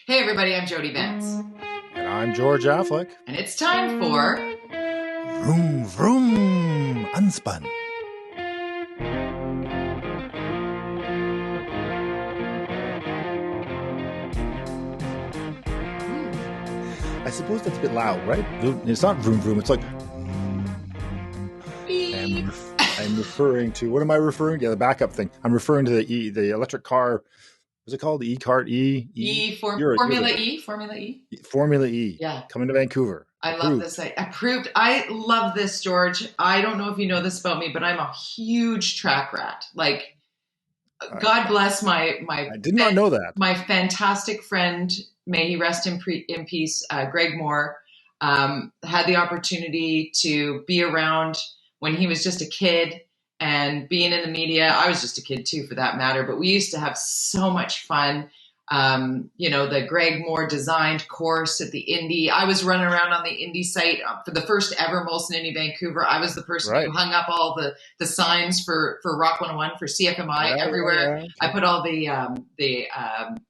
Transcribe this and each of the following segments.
Hey everybody, I'm Jody Vance. And I'm George-affleck. And it's time for... Vroom, vroom, UnSpun. I suppose that's a bit loud, right? It's not vroom, vroom. It's like... I'm referring to... What am I referring to? Yeah, the backup thing. I'm referring to the electric car... What's it called? The e-cart? Formula E? Formula E. Yeah. Coming to Vancouver. I love this. Approved. I love this, George. I don't know if you know this about me, but I'm a huge track rat. Like, God bless my I did not know that. My fantastic friend, may he rest in peace, Greg Moore, had the opportunity to be around when he was just a kid. And being in the media, I was just a kid too, for that matter. But we used to have so much fun. The Greg Moore designed course at the Indy. I was running around on the Indy site for the first ever Molson Indy Vancouver. I was the person who hung up all the signs for Rock 101 for CFMI everywhere. Yeah. I put all the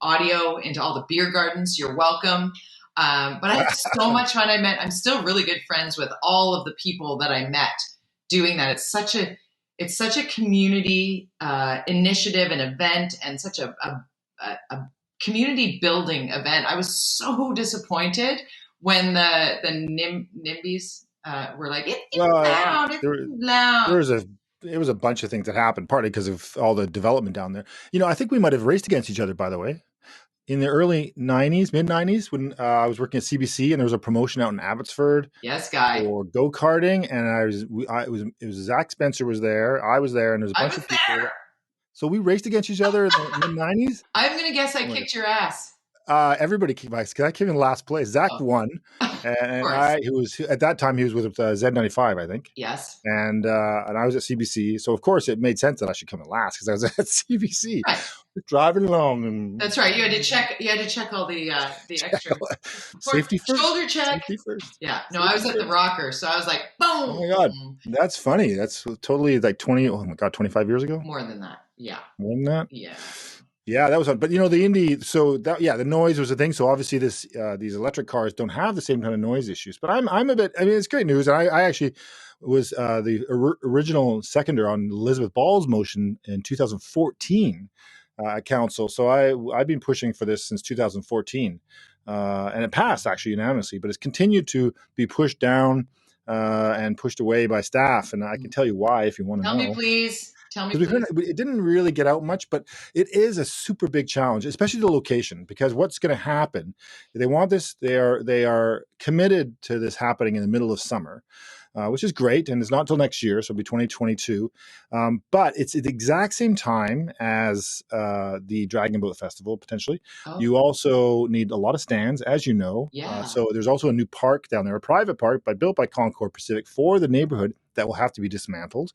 audio into all the beer gardens. You're welcome. But I had so much fun. I'm still really good friends with all of the people that I met doing that. It's such a community initiative and event, and such a community building event. I was so disappointed when the NIMBYs were like, it's loud. It was a bunch of things that happened, partly because of all the development down there. I think we might have raced against each other, by the way. In the early 90s, mid-90s, when I was working at CBC, and there was a promotion out in Abbotsford. Yes, guy. For go-karting, and it was Zach Spencer was there, I was there, and there's a bunch of people. So we raced against each other in the mid-90s. I'm going to guess I kicked your ass. Everybody kicked my ass, because I came in last place. Zach won, and at that time he was with Z95, I think. Yes. And I was at CBC, so of course it made sense that I should come in last, because I was at CBC. Right. Driving along, and that's right. You had to check all the extra safety first, shoulder check. Safety first. Yeah. No, I was at the rocker, so I was like, boom. Oh my God, that's funny. That's totally like 25 years ago. More than that. Yeah. More than that. Yeah. Yeah, that was fun. But the Indy, so that the noise was a thing. So obviously these electric cars don't have the same kind of noise issues. But I'm a bit. I mean, it's great news. And I actually was the original seconder on Elizabeth Ball's motion in 2014 at council. So I've been pushing for this since 2014, and it passed actually unanimously. But it's continued to be pushed down and pushed away by staff, and I can tell you why if you want to know. Tell me, please. It didn't really get out much, but it is a super big challenge, especially the location, because what's going to happen, they want this, they are committed to this happening in the middle of summer, which is great. And it's not until next year. So it'll be 2022. But it's at the exact same time as the Dragon Boat Festival, potentially. Oh. You also need a lot of stands, as you know. Yeah. So there's also a new park down there, a private park built by Concord Pacific for the neighborhood, that will have to be dismantled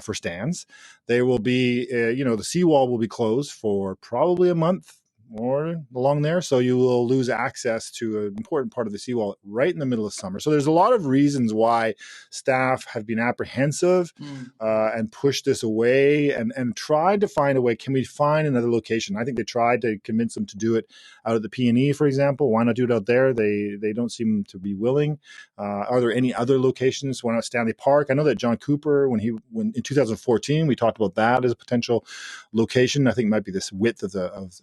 for stands. There will be, the seawall will be closed for probably a month or along there. So you will lose access to an important part of the seawall right in the middle of summer. So there's a lot of reasons why staff have been apprehensive and pushed this away and tried to find a way. Can we find another location? I think they tried to convince them to do it out at the P&E, for example. Why not do it out there? They don't seem to be willing. Are there any other locations? Why not Stanley Park? I know that John Cooper, when in 2014, we talked about that as a potential location. I think it might be this width of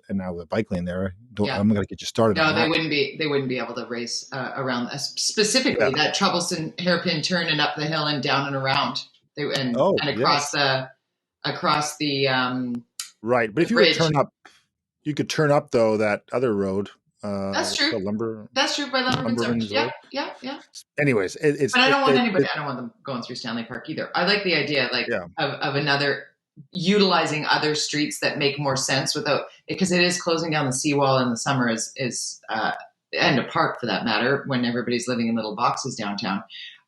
and now the bike lane there. I'm going to get you started. No, they wouldn't be able to race around specifically that troublesome hairpin turn and up the hill and down and around. Across the right. But if you could turn up though that other road. That's true. That's true by Lumberman's. Yeah. Anyways, but I don't want them going through Stanley Park either. I like the idea of another, utilizing other streets that make more sense because it is closing down the seawall in the summer and a park for that matter, when everybody's living in little boxes downtown.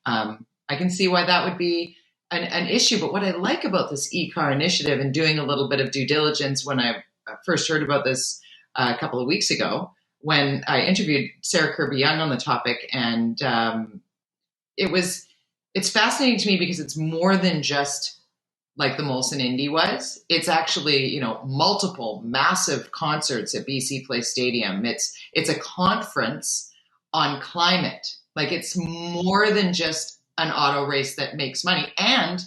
I can see why that would be an issue. But what I like about this e-car initiative, and doing a little bit of due diligence when I first heard about this a couple of weeks ago, when I interviewed Sarah Kirby-Young on the topic, and it's fascinating to me because it's more than just like the Molson Indy was. It's actually, you know, multiple massive concerts at BC Place Stadium. It's a conference on climate. Like, it's more than just an auto race that makes money. And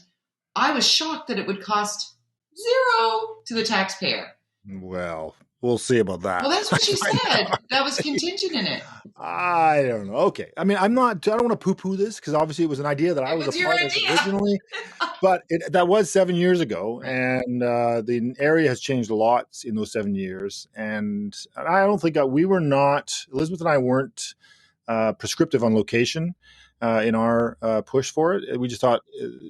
I was shocked that it would cost zero to the taxpayer. Well, we'll see about that. Well, that's what she said. That was contingent in it. I don't know. Okay. I mean, I don't want to poo-poo this because obviously it was an idea that I was a your part of idea. originally, but that was 7 years ago, and the area has changed a lot in those 7 years. And I don't think Elizabeth and I weren't prescriptive on location in our push for it. We just thought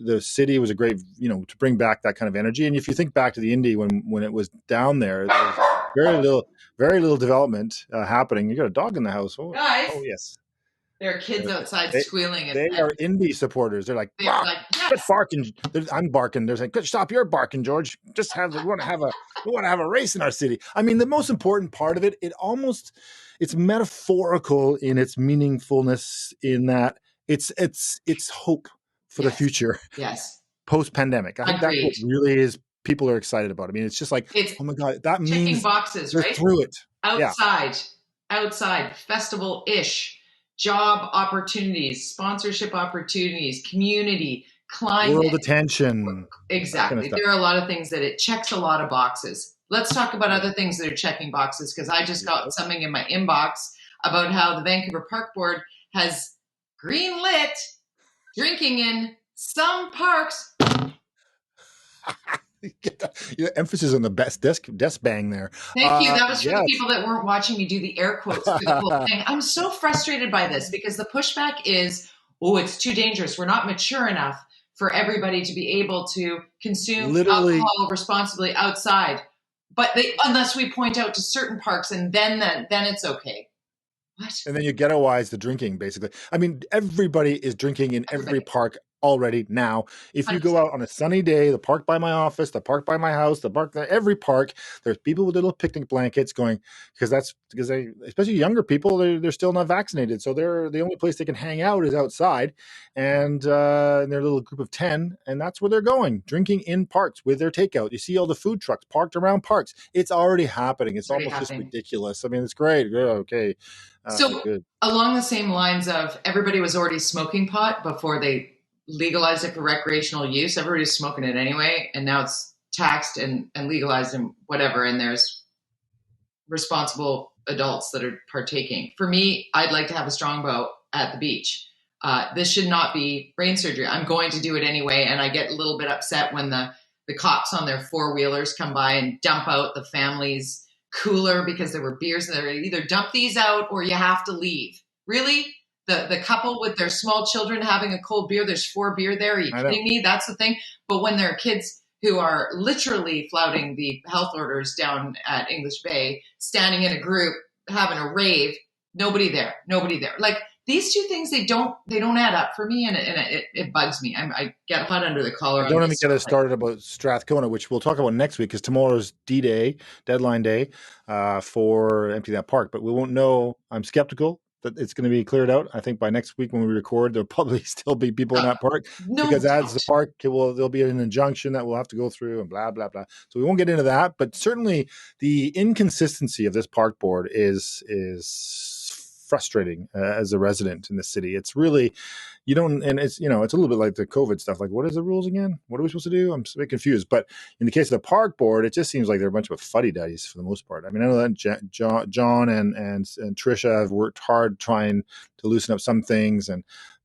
the city was a great, to bring back that kind of energy. And if you think back to the Indy when it was down there was very little development happening. You got a dog in the house. Guys, yes. There are kids outside squealing. They are Indy supporters. They're like, yes. Quit barking. I'm barking. They're saying, stop your barking, George. We want to have a race in our city. I mean, the most important part of it, it's metaphorical in its meaningfulness in that it's hope for the future. Yes. Post-pandemic. I think that's what really is people are excited about. I mean, it's just like, oh my God, that means boxes, they're right? through it. Outside, festival-ish, job opportunities, sponsorship opportunities, community, climate. World attention. Exactly. There are a lot of things that it checks a lot of boxes. Let's talk about other things that are checking boxes, because I just got something in my inbox about how the Vancouver Park Board has greenlit drinking in some parks. Emphasis on the best desk bang there. Thank you. That was for the people that weren't watching me do the air quotes for the whole thing. I'm so frustrated by this because the pushback is, it's too dangerous. We're not mature enough for everybody to be able to consume alcohol responsibly outside. But unless we point out to certain parks, and then it's okay. What? And then you ghettoize the drinking, basically. I mean, everybody is drinking in every park already now. If you go out on a sunny day, the park by my office, the park by my house, every park, there's people with little picnic blankets going, because they, especially younger people, they're still not vaccinated. So the only place they can hang out is outside, and their little group of 10, and that's where they're going, drinking in parks with their takeout. You see all the food trucks parked around parks. It's already happening. It's almost just ridiculous. I mean, it's great. Okay. Good. Along the same lines of everybody was already smoking pot before they legalized it for recreational use. Everybody's smoking it anyway, and now it's taxed and legalized and whatever, and there's responsible adults that are partaking. For me, I'd like to have a strongbow at the beach. This should not be brain surgery. I'm going to do it anyway, and I get a little bit upset when the cops on their four-wheelers come by and dump out the family's cooler because there were beers, and they're either dump these out or you have to leave. Really? The couple with their small children having a cold beer, there's 4 beer there. Are you kidding me? That's the thing. But when there are kids who are literally flouting the health orders down at English Bay, standing in a group, having a rave, nobody there. Like, these two things, they don't add up for me, and it bugs me. I get hot under the collar. Don't even get us started about Strathcona, which we'll talk about next week, because tomorrow's D-Day, deadline day, for empty that park. But we won't know. I'm skeptical that it's going to be cleared out. I think by next week when we record, there'll probably still be people in that park, because as the park, there'll be an injunction that we'll have to go through and blah, blah, blah. So we won't get into that, but certainly the inconsistency of this park board is frustrating as a resident in the city. It's really, it's a little bit like the COVID stuff. Like, what is the rules again? What are we supposed to do? I'm a bit confused. But in the case of the park board, it just seems like they're a bunch of fuddy-duddies for the most part. I mean, I know that John and Trisha have worked hard trying to loosen up some things,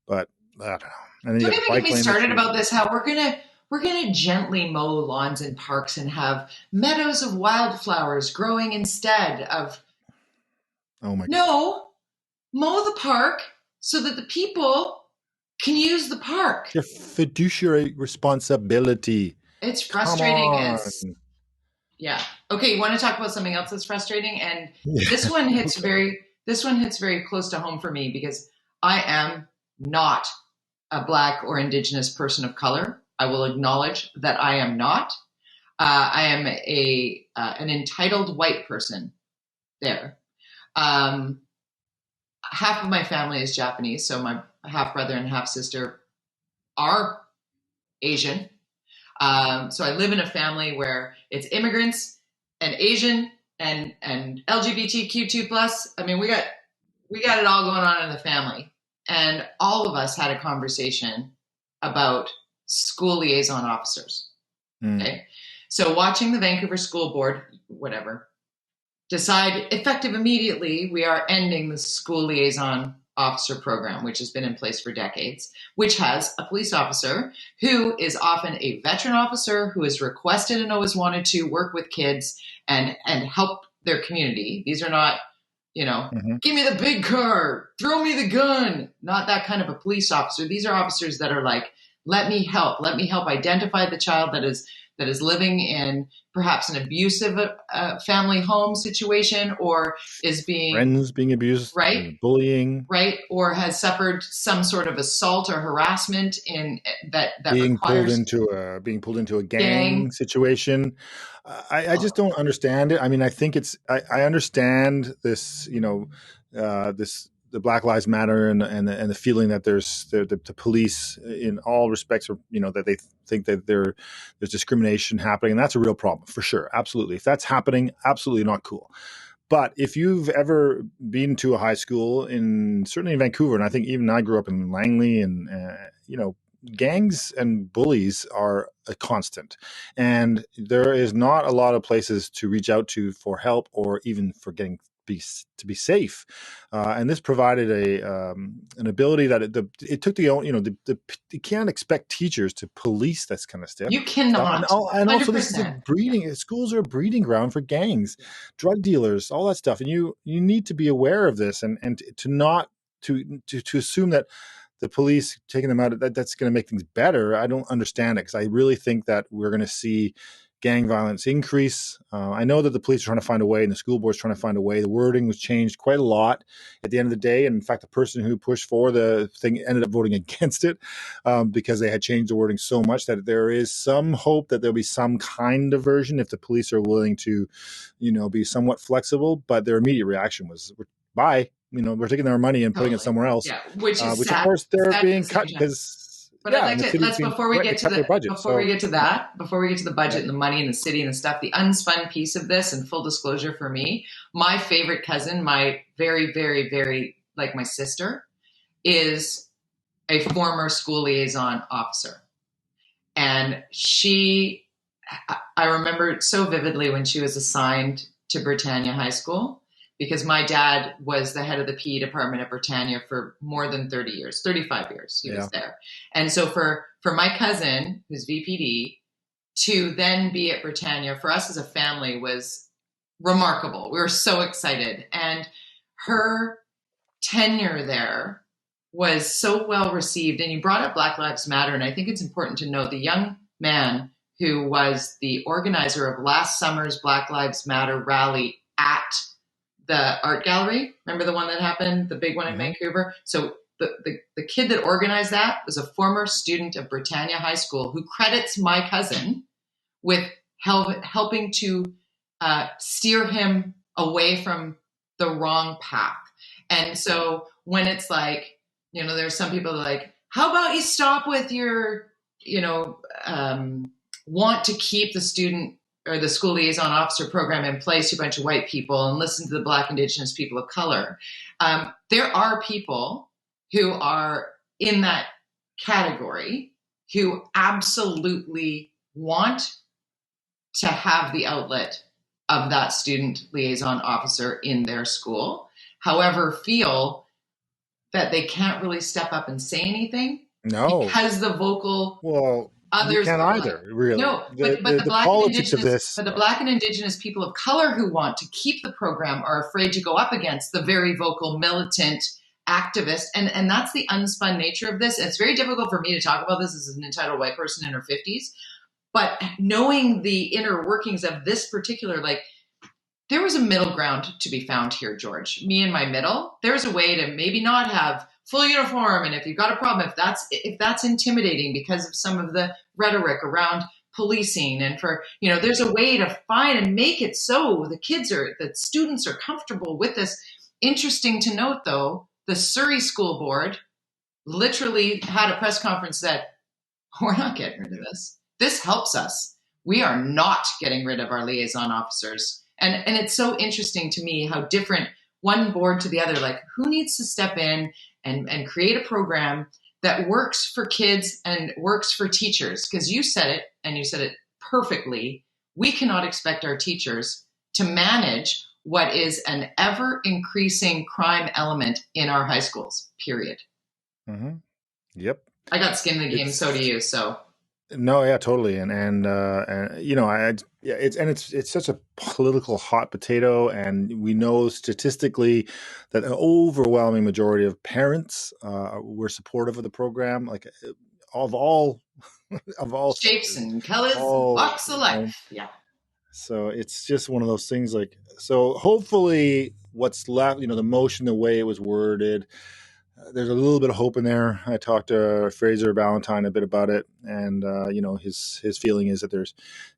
but I don't know. And then don't even get me started about this, how we're gonna gently mow lawns and parks and have meadows of wildflowers growing instead of. Oh my God. No. Mow the park so that the people can use the park. Your fiduciary responsibility. It's frustrating. Yeah. Okay. You want to talk about something else that's frustrating? And this one hits very close to home for me, because I am not a Black or Indigenous person of color. I will acknowledge that I am not. I am an entitled white person there. Half of my family is Japanese, so my half brother and half sister are Asian. So I live in a family where it's immigrants and Asian and LGBTQ2 plus. I mean, we got it all going on in the family, and all of us had a conversation about school liaison officers. Okay, so watching the Vancouver School Board, whatever, decide effective immediately, we are ending the school liaison officer program, which has been in place for decades, which has a police officer who is often a veteran officer who is requested and always wanted to work with kids and help their community. These are not, give me the big car, throw me the gun, not that kind of a police officer. These are officers that are like, let me help identify the child that is living in perhaps an abusive family home situation, or is friends being abused, right, bullying, right, or has suffered some sort of assault or harassment in that being requires pulled into a gang situation. I just don't understand it. I mean, I think I understand this, the Black Lives Matter and the feeling that there's the police in all respects are, that they think that there's discrimination happening, and that's a real problem for sure. Absolutely. If that's happening, absolutely not cool. But if you've ever been to a high school certainly in Vancouver, and I think even I grew up in Langley, and gangs and bullies are a constant, and there is not a lot of places to reach out to for help or even for to be safe, and this provided an ability that it took you can't expect teachers to police this kind of stuff. You cannot. And also this is schools are a breeding ground for gangs, drug dealers, all that stuff, and you need to be aware of this and to not to assume that the police taking them out, that's going to make things better. I don't understand it, because I really think that we're going to see gang violence increase. I know that the police are trying to find a way, and the school board's trying to find a way. The wording was changed quite a lot at the end of the day. And in fact, the person who pushed for the thing ended up voting against it because they had changed the wording so much that there is some hope that there'll be some kind of version if the police are willing to, be somewhat flexible. But their immediate reaction was, bye. We're taking their money and putting it somewhere else. Yeah, which of course they're being cut because. But I'd like to before we get to the budget and the money and the city and the stuff, the unspun piece of this, and full disclosure for me, my favorite cousin, my very, very, very, like my sister, is a former school liaison officer. And I remember so vividly when she was assigned to Britannia High School, because my dad was the head of the PE department at Britannia for more than 30 years, 35 years he was there. And so for my cousin, who's VPD, to then be at Britannia, for us as a family, was remarkable. We were so excited. And her tenure there was so well received. And you brought up Black Lives Matter, and I think it's important to note the young man who was the organizer of last summer's Black Lives Matter rally at the art gallery. Remember the one that happened, the big one in Vancouver? So the kid that organized that was a former student of Britannia High School who credits my cousin with helping to steer him away from the wrong path. And so when it's like, there's some people that are like, how about you stop with your, want to keep the student or the school liaison officer program in place to a bunch of white people and listen to the Black, Indigenous people of color. There are people who are in that category who absolutely want to have the outlet of that student liaison officer in their school, however, feel that they can't really step up and say anything. No. Because the vocal... Others can't either, really. No, but the Black and Indigenous, but the Black and Indigenous people of color who want to keep the program are afraid to go up against the very vocal, militant activist, and that's the unspun nature of this. And it's very difficult for me to talk about this as an entitled white person in her 50s, but knowing the inner workings of this particular, there was a middle ground to be found here, George. Me and my middle. There's a way to maybe not have full uniform, and if you've got a problem, if that's intimidating because of some of the rhetoric around policing, and there's a way to find and make it so the students are comfortable with this. Interesting to note, though, the Surrey School Board literally had a press conference that we're not getting rid of this. this helps us. We are not getting rid of our liaison officers. And it's so interesting to me how different one board to the other, like who needs to step in and create a program that works for kids and works for teachers? Because you said it, and you said it perfectly. We cannot expect our teachers to manage what is an ever increasing crime element in our high schools, period. Mm-hmm. Yep. I got skin in the game. So do you. So. No, yeah, totally. And you know, it's such a political hot potato. And we know statistically that an overwhelming majority of parents were supportive of the program, like of all Shapes sectors, and colors and all, walks of life. Yeah. So it's just one of those things like, so hopefully what's left, you know, the motion, the way it was worded, there's a little bit of hope in there. I talked to Fraser Ballantyne a bit about it, and you know, his feeling is that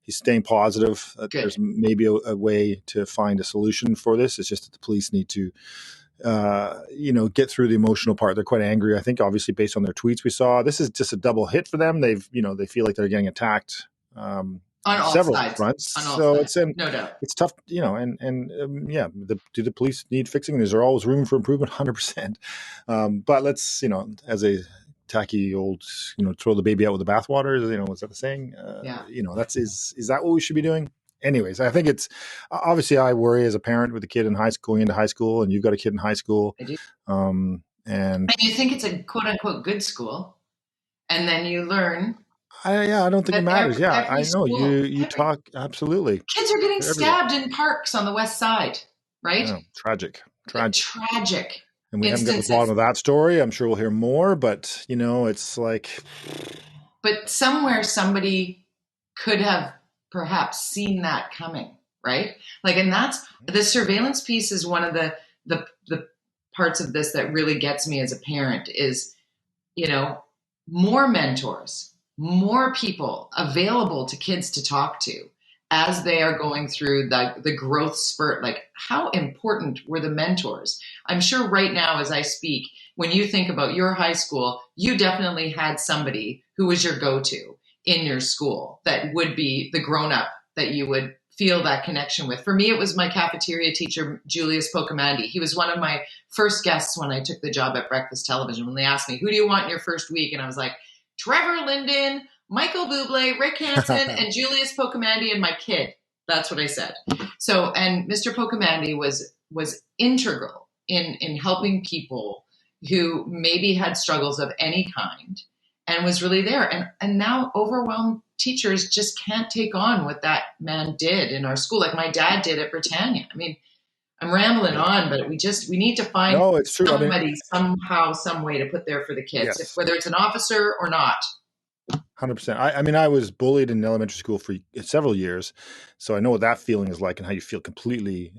he's staying positive. There's maybe a way to find a solution for this. It's just that the police need to, you know, get through the emotional part. They're quite angry, I think, obviously based on their tweets we saw. This is just a double hit for them. They feel like they're getting attacked. On all several sides. fronts. On all so sides. No doubt. It's tough, you know, yeah, do the police need fixing? There's always room for improvement, 100%. But let's, you know, as a tacky old, you know, throw the baby out with the bathwater, you know, was that the saying? Yeah. You know, is that what we should be doing? Anyways, I think it's obviously I worry as a parent with a kid in going into high school, and you've got a kid in high school. I do. And you think it's a quote unquote good school, and then you learn. I don't think it matters. I know you talk absolutely. Kids are getting stabbed in parks on the west side, right? Oh, tragic. And we haven't got to the bottom of that story. I'm sure we'll hear more, but you know, it's like. But somewhere somebody could have perhaps seen that coming, right? Like, and that's the surveillance piece is one of the parts of this that really gets me as a parent is, you know, more mentors, more people available to kids to talk to as they are going through the growth spurt. Like, how important were the mentors? I'm sure right now as I speak, when you think about your high school, you definitely had somebody who was your go-to in your school that would be the grown-up that you would feel that connection with. For me, it was my cafeteria teacher, Julius Pocamandi. He was one of my first guests when I took the job at Breakfast Television. When they asked me, who do you want in your first week? And I was like, Trevor Linden, Michael Bublé, Rick Hansen, and Julius Pocamandi and my kid. That's what I said. So, and Mr. Pocamandi was integral in helping people who maybe had struggles of any kind and was really there. And now overwhelmed teachers just can't take on what that man did in our school, like my dad did at Britannia. I mean, I'm rambling on, but we need to find somebody somehow, some way to put there for the kids, whether it's an officer or not. 100%. I mean, I was bullied in elementary school for several years, so I know what that feeling is like and how you feel completely,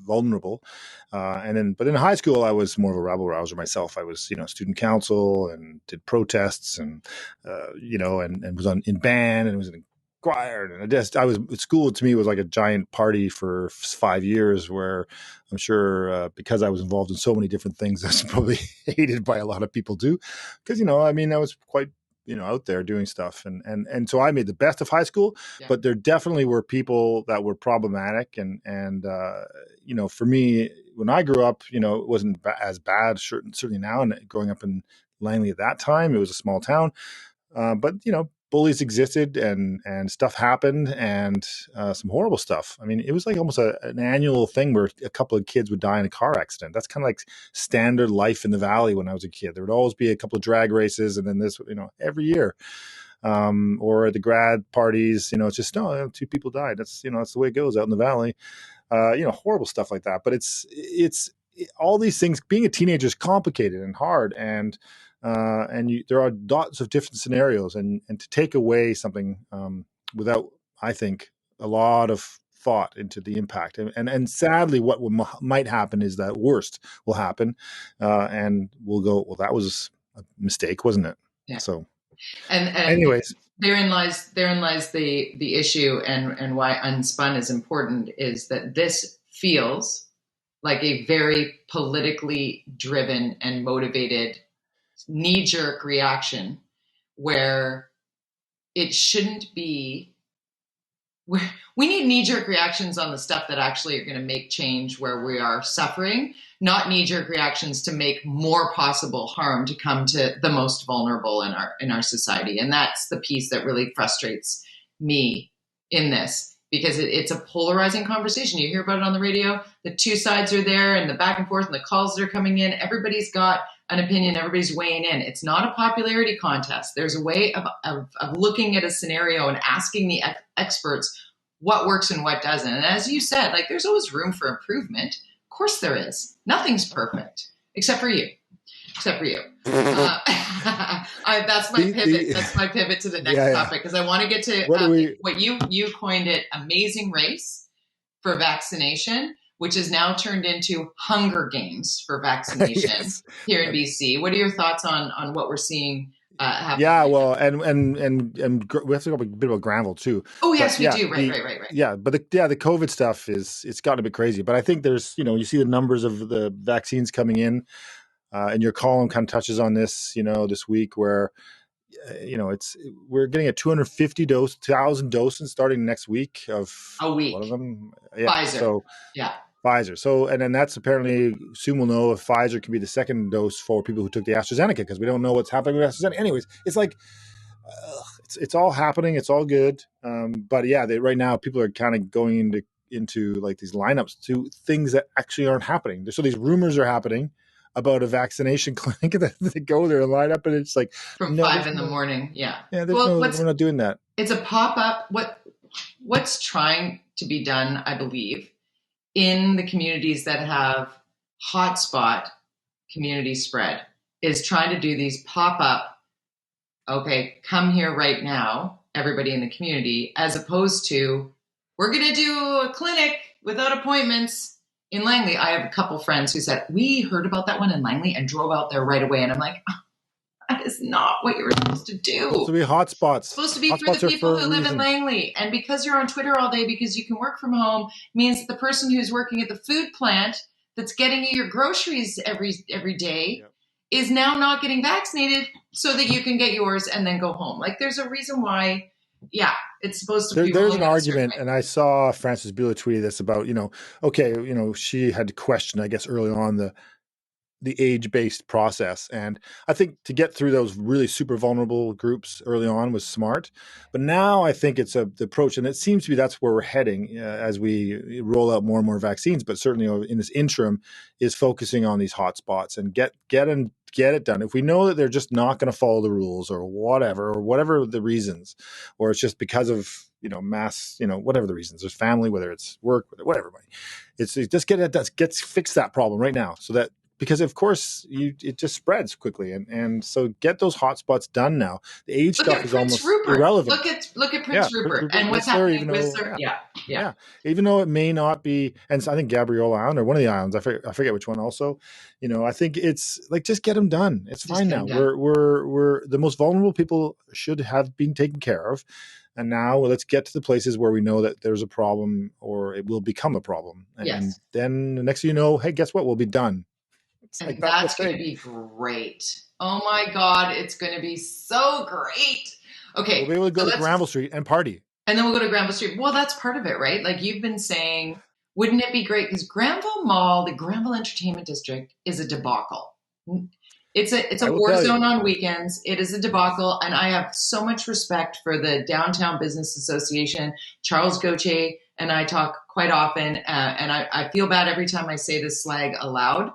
vulnerable. But in high school, I was more of a rabble rouser myself. I was, you know, student council and did protests and, and was in band and was in choir. And school to me was like a giant party for 5 years where I'm sure because I was involved in so many different things, I was probably hated by a lot of people too. Because, you know, I mean, I was quite, you know, out there doing stuff. And so I made the best of high school, but there definitely were people that were problematic. And you know, for me, when I grew up, you know, it wasn't as bad, certainly now. And growing up in Langley at that time, it was a small town. But, you know, bullies existed and stuff happened and some horrible stuff. I mean, it was like almost an annual thing where a couple of kids would die in a car accident. That's kind of like standard life in the Valley when I was a kid. There would always be a couple of drag races and then this, you know, every year. Or at the grad parties, you know, it's just, no, 2 people died. That's, you know, that's the way it goes out in the Valley. You know, horrible stuff like that. But it's all these things, being a teenager is complicated and hard. And there are lots of different scenarios, and to take away something without, I think, a lot of thought into the impact, and sadly, what might happen is that worst will happen, and we'll go, well, that was a mistake, wasn't it? Yeah. So, and anyways, therein lies the issue, and why UnSpun is important is that this feels like a very politically driven and motivated knee-jerk reaction where it shouldn't be. We need knee-jerk reactions on the stuff that actually are going to make change where we are suffering, not knee-jerk reactions to make more possible harm to come to the most vulnerable in our society. And that's the piece that really frustrates me in this, because it's a polarizing conversation. You hear about it on the radio, the two sides are there and the back and forth and the calls that are coming in. Everybody's got an opinion, everybody's weighing in. It's not a popularity contest. There's a way of looking at a scenario and asking the experts what works and what doesn't. And as you said, like, there's always room for improvement. Of course there is. Nothing's perfect, except for you. That's my pivot. That's my pivot to the next topic, because I want to get to what you coined it, amazing race for vaccination, which is now turned into Hunger Games for vaccination here in BC. What are your thoughts on what we're seeing happen? Yeah, well, and we have to talk a bit about Granville too. Oh, yes, we do. Right. Yeah, but the COVID stuff it's gotten a bit crazy. But I think there's, you see the numbers of the vaccines coming in, and your column kind of touches on this, this week where, we're getting a 250,000 doses starting next week of a week. One of them, Pfizer. So Pfizer. So, and then that's apparently, soon we'll know if Pfizer can be the second dose for people who took the AstraZeneca, because we don't know what's happening with AstraZeneca. Anyways, it's like, it's all happening. It's all good. But right now people are kind of going into like these lineups to things that actually aren't happening. So these rumors are happening about a vaccination clinic that they go there and line up, and it's like from 5 in the morning. Yeah. We're not doing that. It's a pop-up. What's trying to be done, I believe, in the communities that have hotspot community spread, is trying to do these pop-up, okay, come here right now, everybody in the community, as opposed to, we're going to do a clinic without appointments in Langley. I have a couple friends who said, we heard about that one in Langley and drove out there right away. And I'm like, that is not what you're supposed to do. It's supposed to be hotspots. It's supposed to be for the people who live in Langley. And because you're on Twitter all day, because you can work from home, means that the person who's working at the food plant that's getting you your groceries every day is now not getting vaccinated so that you can get yours and then go home. Like, there's a reason why, it's supposed to be. There's an argument, and I saw Frances Bueller tweeted this about, she had to question, I guess, early on the age-based process. And I think to get through those really super vulnerable groups early on was smart. But now I think it's the approach, and it seems to be that's where we're heading as we roll out more and more vaccines. But certainly in this interim is focusing on these hotspots and get it done. If we know that they're just not going to follow the rules or whatever the reasons, or it's just because of, mass, whatever the reasons, there's family, whether it's work, whatever, it's just fix that problem right now, so that, because of course it just spreads quickly, and so get those hotspots done now. The age stuff is almost irrelevant. Look at Prince Rupert and what's happening with Sir. Yeah. Even though it may not be, and so I think Gabriola Island or one of the islands, I forget which one. Also, I think it's like, just get them done. It's fine now. We're the most vulnerable people should have been taken care of. And now let's get to the places where we know that there's a problem or it will become a problem. And then the next thing you know, hey, guess what? We'll be done. And that's going to be great. Oh my God, it's going to be so great. Okay. We'll be able to go to Granville Street and party. And then we'll go to Granville Street. Well, that's part of it, right? Like you've been saying, wouldn't it be great? Because Granville Mall, the Granville Entertainment District, is a debacle. It's a war zone on weekends. It is a debacle. And I have so much respect for the Downtown Business Association. Charles Gauthier and I talk quite often. And I feel bad every time I say this slag aloud.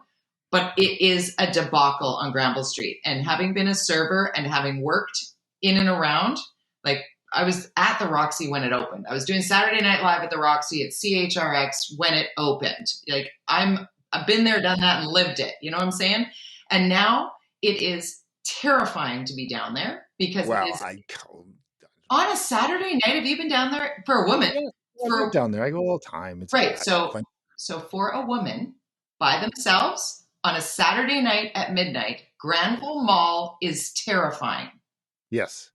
But it is a debacle on Granville Street. And having been a server and having worked in and around, like I was at the Roxy when it opened. I was doing Saturday Night Live at the Roxy at CHRX when it opened. Like I've been there, done that, and lived it. You know what I'm saying? And now it is terrifying to be down there because it is on a Saturday night. Have you been down there for a woman? Yeah, down there. I go all the time. It's right. So for a woman by themselves, on a Saturday night at midnight, Granville Mall is terrifying. Yes,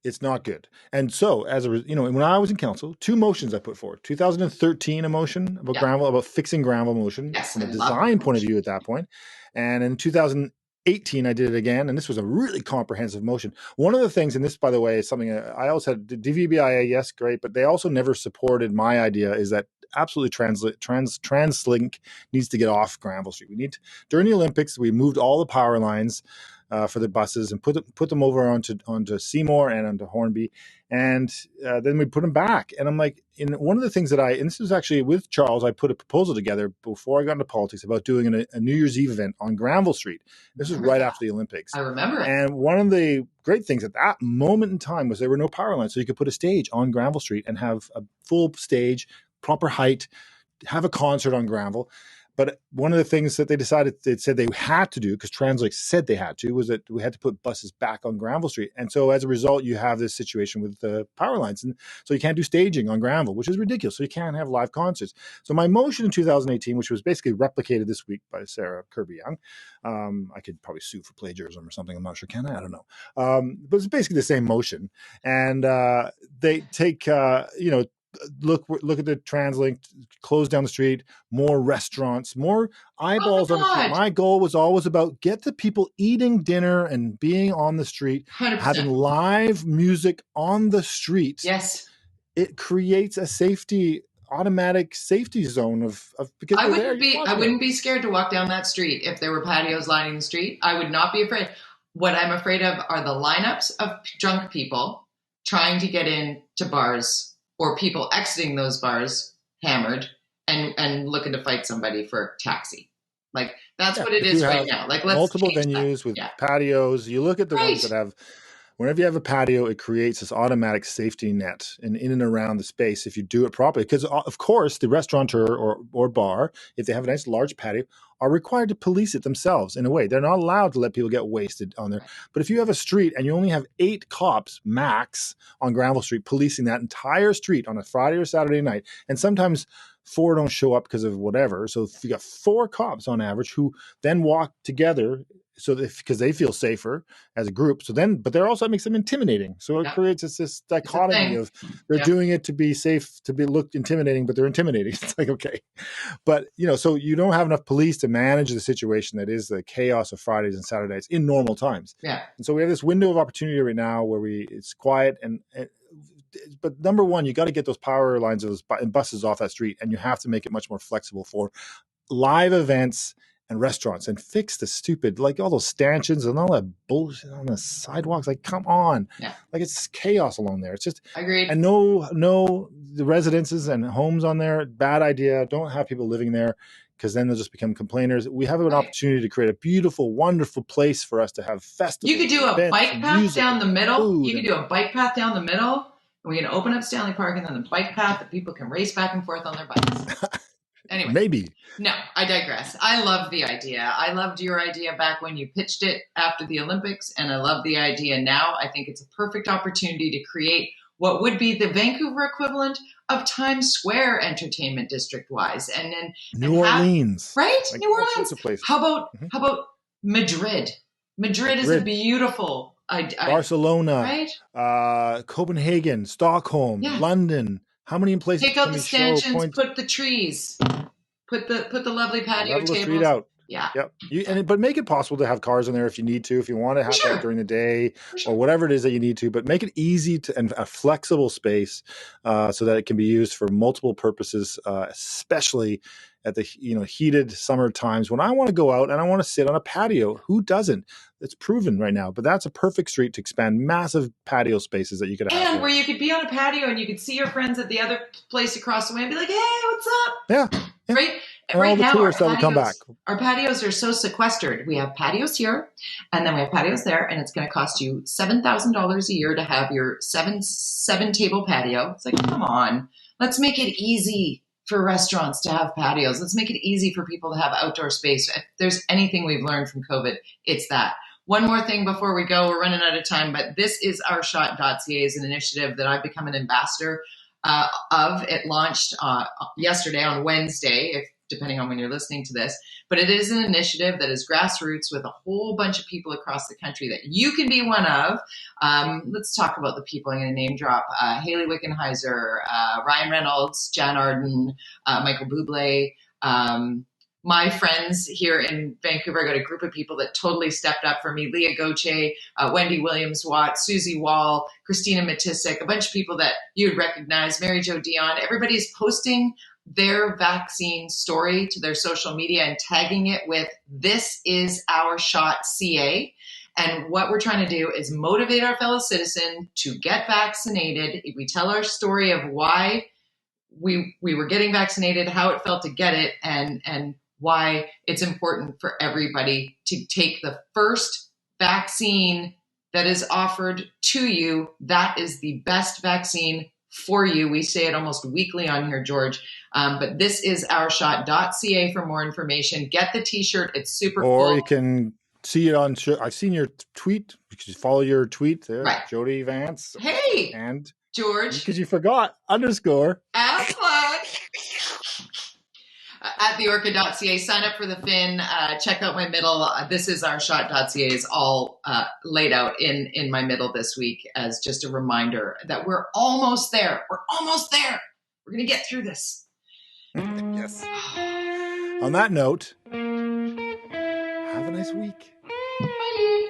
it's not good. And so, when I was in council, 2 motions I put forward. 2013, a motion about Granville, about fixing Granville motion from a design point of view at that point. And in 2018, 2018, I did it again, and this was a really comprehensive motion. One of the things, and this, by the way, is something I also had, the DVBIA, yes, great, but they also never supported my idea, is that absolutely TransLink needs to get off Granville Street. During the Olympics, we moved all the power lines for the buses and put them over onto Seymour and onto Hornby, and then we put them back. And I'm like, in one of the things that and this was actually with Charles, I put a proposal together before I got into politics about doing a New Year's Eve event on Granville Street. This was right after the Olympics. I remember it. And one of the great things at that moment in time was there were no power lines, so you could put a stage on Granville Street and have a full stage, proper height, have a concert on Granville. But one of the things that they said they had to do, because TransLink said they had to, was that we had to put buses back on Granville Street. And so as a result, you have this situation with the power lines. And so you can't do staging on Granville, which is ridiculous. So you can't have live concerts. So my motion in 2018, which was basically replicated this week by Sarah Kirby-Young, I could probably sue for plagiarism or something. I'm not sure, can I? I don't know. But it's basically the same motion. And they take, look at the TransLink, close down the street, more restaurants, more eyeballs on the street. My goal was always about get the people eating dinner and being on the street, 100%. having live music on the street. Yes. It creates a automatic safety zone because I wouldn't be scared to walk down that street if there were patios lining the street. I would not be afraid. What I'm afraid of are the lineups of drunk people trying to get into bars, or people exiting those bars hammered and looking to fight somebody for a taxi. Like, that's what it is right now. Like, let's multiple venues with patios. You look at the ones that have, whenever you have a patio, it creates this automatic safety net in and around the space if you do it properly. Because, of course, the restaurateur or bar, if they have a nice large patio, are required to police it themselves in a way. They're not allowed to let people get wasted on there. But if you have a street and you only have 8 cops max on Granville Street policing that entire street on a Friday or Saturday night, and sometimes 4 don't show up because of whatever. So if you got 4 cops on average who then walk together because they feel safer as a group. But they're also, it makes them intimidating. So it creates this dichotomy of they're doing it to be safe, to be looked intimidating, but they're intimidating. It's like, okay. But, so you don't have enough police to manage the situation that is the chaos of Fridays and Saturdays in normal times. Yeah. And so we have this window of opportunity right now where it's quiet but number one, you got to get those power lines and buses off that street, and you have to make it much more flexible for live events and restaurants, and fix the stupid, like all those stanchions and all that bullshit on the sidewalks. Like, come on. Yeah. Like, it's chaos along there. It's just, agreed. And no, the residences and homes on there, bad idea. Don't have people living there, because then they'll just become complainers. We have an opportunity to create a beautiful, wonderful place for us to have festivals. You could do a bike path down the middle. You could do a bike path down the middle, and we can open up Stanley Park, and then the bike path that people can race back and forth on their bikes. Anyway, maybe. No, I digress. I love the idea. I loved your idea back when you pitched it after the Olympics, and I love the idea now. I think it's a perfect opportunity to create what would be the Vancouver equivalent of Times Square entertainment district-wise, and then New Orleans, right? Like New Orleans. How about Madrid? Madrid is a beautiful idea. Barcelona, right? Copenhagen, Stockholm, London. How many places? Take out the stanchions, put the trees, put the lovely patio tables. Street out. Yeah. Yep. But make it possible to have cars in there if you need to, if you want to have that during the day or whatever it is that you need to. But make it easy and a flexible space so that it can be used for multiple purposes, especially at the heated summer times when I want to go out and I want to sit on a patio. Who doesn't? It's proven right now. But that's a perfect street to expand massive patio spaces that you could have. And where you could be on a patio and you could see your friends at the other place across the way and be like, hey, what's up? Yeah. Right? And right all the now, tourists that will come back. Our patios are so sequestered. We have patios here, and then we have patios there, and it's going to cost you $7,000 a year to have your seven table patio. It's like, come on, let's make it easy for restaurants to have patios. Let's make it easy for people to have outdoor space. If there's anything we've learned from COVID, it's that. One more thing before we go, we're running out of time, but this is OurShot.ca is an initiative that I've become an ambassador of. It launched yesterday on Wednesday, depending on when you're listening to this, but it is an initiative that is grassroots with a whole bunch of people across the country that you can be one of. Let's talk about the people I'm going to name drop. Haley Wickenheiser, Ryan Reynolds, Jan Arden, Michael Bublé, my friends here in Vancouver. I got a group of people that totally stepped up for me. Leah Goche, Wendy Williams-Watt, Susie Wall, Christina Matisic, a bunch of people that you would recognize, Mary Jo Dion. Everybody's posting their vaccine story to their social media and tagging it with "This is our shot CA." And what we're trying to do is motivate our fellow citizen to get vaccinated. We tell our story of why we were getting vaccinated, how it felt to get it, and why it's important for everybody to take the first vaccine that is offered to you. That is the best vaccine for you. We say it almost weekly on here, George. But this is our shot.ca for more information. Get the t-shirt. It's super cool. Or you can see it on, I've seen your tweet. You can follow your tweet there, right. Jody Vance. Hey, and George. Because you forgot, _ at the orca.ca. Sign up for the Fin. Check out my middle. This is our shot.ca is all laid out in my middle this week as just a reminder that we're almost there. We're almost there. We're going to get through this. Yes. On that note, have a nice week. Bye.